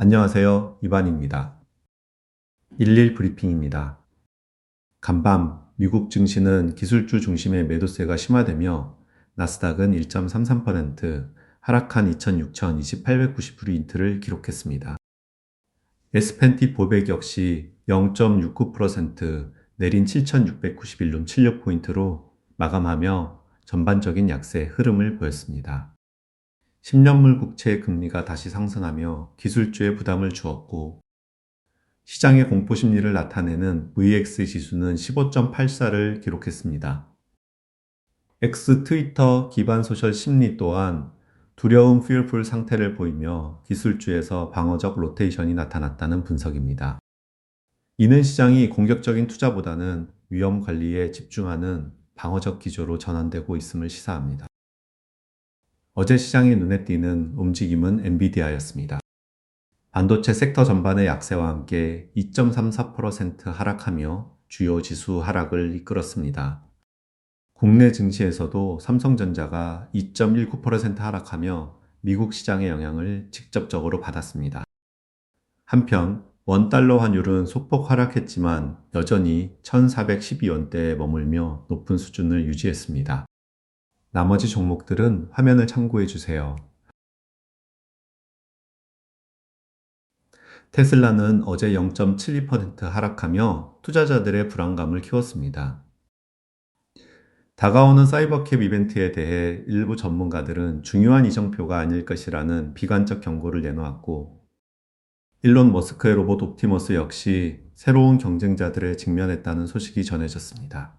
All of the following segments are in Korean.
안녕하세요. 이반입니다. 일일 브리핑입니다. 간밤 미국 증시는 기술주 중심의 매도세가 심화되며 나스닥은 1.33%, 하락한 26,890포인트를 기록했습니다. S&P 500 역시 0.69%, 내린 7,691.76포인트로 마감하며 전반적인 약세 흐름을 보였습니다. 10년물 국채 금리가 다시 상승하며 기술주에 부담을 주었고, 시장의 공포 심리를 나타내는 VX 지수는 15.84를 기록했습니다. X 트위터 기반 소셜 심리 또한 두려움 fearful 상태를 보이며 기술주에서 방어적 로테이션이 나타났다는 분석입니다. 이는 시장이 공격적인 투자보다는 위험 관리에 집중하는 방어적 기조로 전환되고 있음을 시사합니다. 어제 시장의 눈에 띄는 움직임은 엔비디아였습니다. 반도체 섹터 전반의 약세와 함께 2.34% 하락하며 주요 지수 하락을 이끌었습니다. 국내 증시에서도 삼성전자가 2.19% 하락하며 미국 시장의 영향을 직접적으로 받았습니다. 한편 원달러 환율은 소폭 하락했지만 여전히 1412원대에 머물며 높은 수준을 유지했습니다. 나머지 종목들은 화면을 참고해 주세요. 테슬라는 어제 0.72% 하락하며 투자자들의 불안감을 키웠습니다. 다가오는 사이버캡 이벤트에 대해 일부 전문가들은 중요한 이정표가 아닐 것이라는 비관적 경고를 내놓았고, 일론 머스크의 로봇 옵티머스 역시 새로운 경쟁자들에 직면했다는 소식이 전해졌습니다.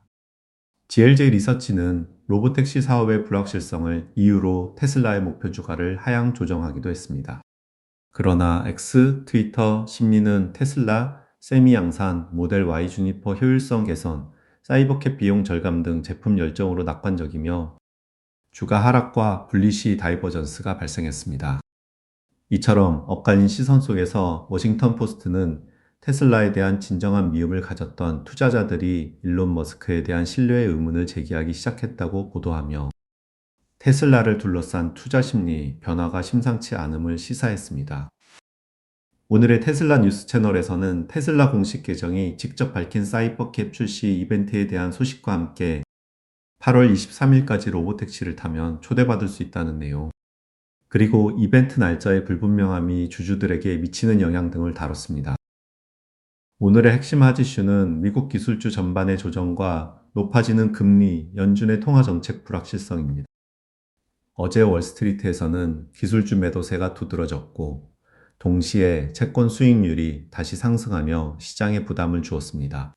GLJ 리서치는 로보택시 사업의 불확실성을 이유로 테슬라의 목표 주가를 하향 조정하기도 했습니다. 그러나 X 트위터 심리는 테슬라, 세미 양산, 모델 Y 주니퍼 효율성 개선, 사이버캡 비용 절감 등 제품 열정으로 낙관적이며 주가 하락과 분리시 다이버전스가 발생했습니다. 이처럼 엇갈린 시선 속에서 워싱턴 포스트는 테슬라에 대한 진정한 미움을 가졌던 투자자들이 일론 머스크에 대한 신뢰의 의문을 제기하기 시작했다고 보도하며 테슬라를 둘러싼 투자 심리 변화가 심상치 않음을 시사했습니다. 오늘의 테슬라 뉴스 채널에서는 테슬라 공식 계정이 직접 밝힌 사이버캡 출시 이벤트에 대한 소식과 함께 8월 23일까지 로보택시를 타면 초대받을 수 있다는 내용, 그리고 이벤트 날짜의 불분명함이 주주들에게 미치는 영향 등을 다뤘습니다. 오늘의 핵심 핫이슈는 미국 기술주 전반의 조정과 높아지는 금리, 연준의 통화정책 불확실성입니다. 어제 월스트리트에서는 기술주 매도세가 두드러졌고, 동시에 채권 수익률이 다시 상승하며 시장에 부담을 주었습니다.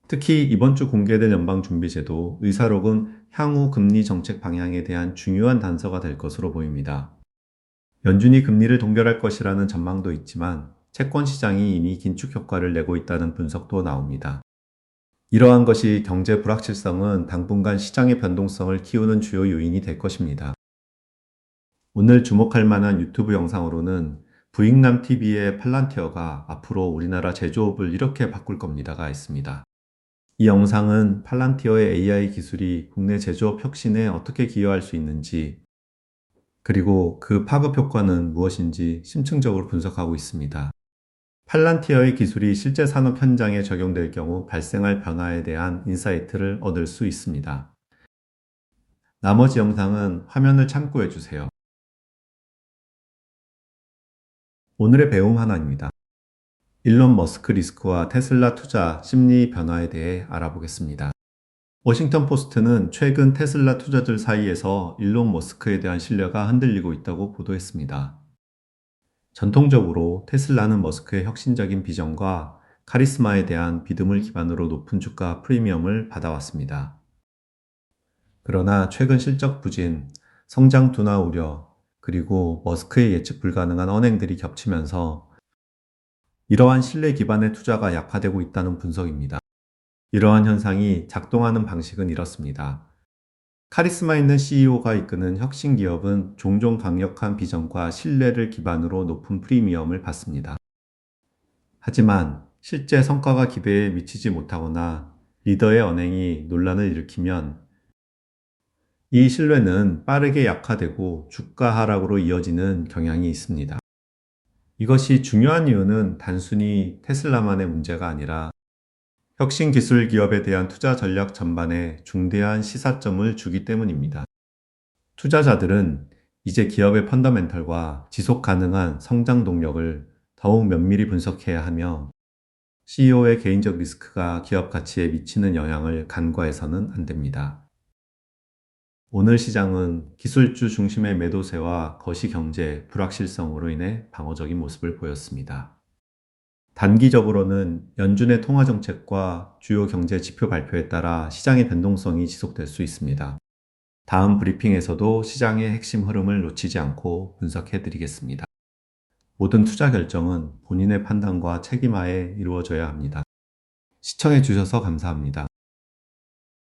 특히 이번 주 공개될 연방준비제도 의사록은 향후 금리 정책 방향에 대한 중요한 단서가 될 것으로 보입니다. 연준이 금리를 동결할 것이라는 전망도 있지만 채권 시장이 이미 긴축 효과를 내고 있다는 분석도 나옵니다. 이러한 것이 경제 불확실성은 당분간 시장의 변동성을 키우는 주요 요인이 될 것입니다. 오늘 주목할 만한 유튜브 영상으로는 부익남TV의 팔란티어가 앞으로 우리나라 제조업을 이렇게 바꿀 겁니다가 있습니다. 이 영상은 팔란티어의 AI 기술이 국내 제조업 혁신에 어떻게 기여할 수 있는지, 그리고 그 파급 효과는 무엇인지 심층적으로 분석하고 있습니다. 팔란티어의 기술이 실제 산업 현장에 적용될 경우 발생할 변화에 대한 인사이트를 얻을 수 있습니다. 나머지 영상은 화면을 참고해 주세요. 오늘의 배움 하나입니다. 일론 머스크 리스크와 테슬라 투자 심리 변화에 대해 알아보겠습니다. 워싱턴 포스트는 최근 테슬라 투자들 사이에서 일론 머스크에 대한 신뢰가 흔들리고 있다고 보도했습니다. 전통적으로 테슬라는 머스크의 혁신적인 비전과 카리스마에 대한 믿음을 기반으로 높은 주가 프리미엄을 받아왔습니다. 그러나 최근 실적 부진, 성장 둔화 우려, 그리고 머스크의 예측 불가능한 언행들이 겹치면서 이러한 신뢰 기반의 투자가 약화되고 있다는 분석입니다. 이러한 현상이 작동하는 방식은 이렇습니다. 카리스마 있는 CEO가 이끄는 혁신 기업은 종종 강력한 비전과 신뢰를 기반으로 높은 프리미엄을 받습니다. 하지만 실제 성과가 기대에 미치지 못하거나 리더의 언행이 논란을 일으키면 이 신뢰는 빠르게 약화되고 주가 하락으로 이어지는 경향이 있습니다. 이것이 중요한 이유는 단순히 테슬라만의 문제가 아니라 혁신 기술 기업에 대한 투자 전략 전반에 중대한 시사점을 주기 때문입니다. 투자자들은 이제 기업의 펀더멘털과 지속 가능한 성장 동력을 더욱 면밀히 분석해야 하며 CEO의 개인적 리스크가 기업 가치에 미치는 영향을 간과해서는 안 됩니다. 오늘 시장은 기술주 중심의 매도세와 거시 경제 불확실성으로 인해 방어적인 모습을 보였습니다. 단기적으로는 연준의 통화 정책과 주요 경제 지표 발표에 따라 시장의 변동성이 지속될 수 있습니다. 다음 브리핑에서도 시장의 핵심 흐름을 놓치지 않고 분석해 드리겠습니다. 모든 투자 결정은 본인의 판단과 책임하에 이루어져야 합니다. 시청해 주셔서 감사합니다.